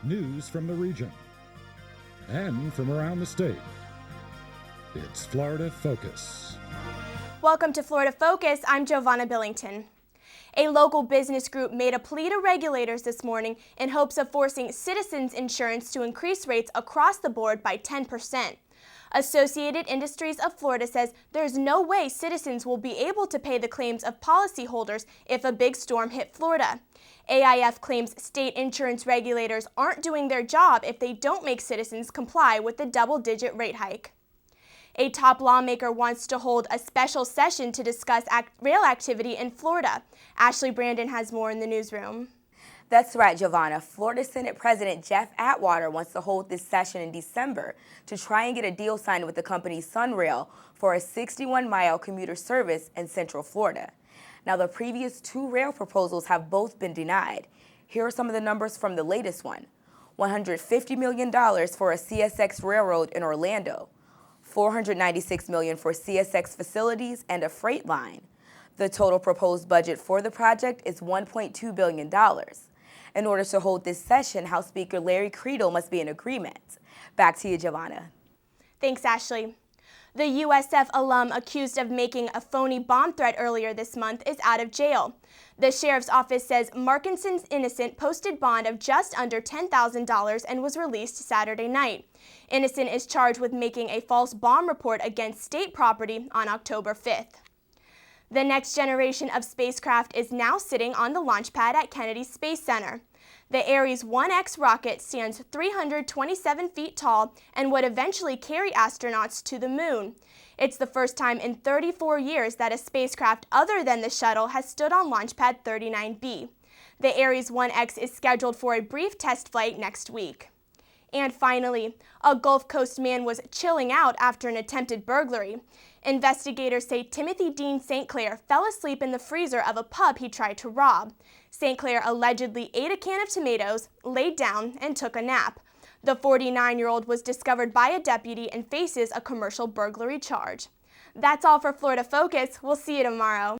news from the region and from around the state. It's Florida Focus. Welcome to Florida Focus. I'm Jovanna Billington. A local business group made a plea to regulators this morning in hopes of forcing Citizens Insurance to increase rates across the board by 10%. Associated Industries of Florida says there's no way Citizens will be able to pay the claims of policyholders if a big storm hit Florida. AIF claims state insurance regulators aren't doing their job if they don't make Citizens comply with the double-digit rate hike. A top lawmaker wants to hold a special session to discuss rail activity in Florida. Ashley Brandon has more in the newsroom. That's right, Jovanna. Florida Senate President Jeff Atwater wants to hold this session in December to try and get a deal signed with the company Sunrail for a 61-mile commuter service in Central Florida. Now, the previous two rail proposals have both been denied. Here are some of the numbers from the latest one. $150 million for a CSX railroad in Orlando, $496 million for CSX facilities and a freight line. The total proposed budget for the project is $1.2 billion. In order to hold this session, House Speaker Larry Creedle must be in agreement. Back to you, Jovanna. Thanks, Ashley. The USF alum accused of making a phony bomb threat earlier this month is out of jail. The sheriff's office says Markinson's innocent posted bond of just under $10,000 and was released Saturday night. Innocent is charged with making a false bomb report against state property on October 5th. The next generation of spacecraft is now sitting on the launch pad at Kennedy Space Center. The Ares 1X rocket stands 327 feet tall and would eventually carry astronauts to the moon. It's the first time in 34 years that a spacecraft other than the shuttle has stood on launch pad 39B. The Ares 1X is scheduled for a brief test flight next week. And finally, a Gulf Coast man was chilling out after an attempted burglary. Investigators say Timothy Dean St. Clair fell asleep in the freezer of a pub he tried to rob. St. Clair allegedly ate a can of tomatoes, laid down, and took a nap. The 49-year-old was discovered by a deputy and faces a commercial burglary charge. That's all for Florida Focus. We'll see you tomorrow.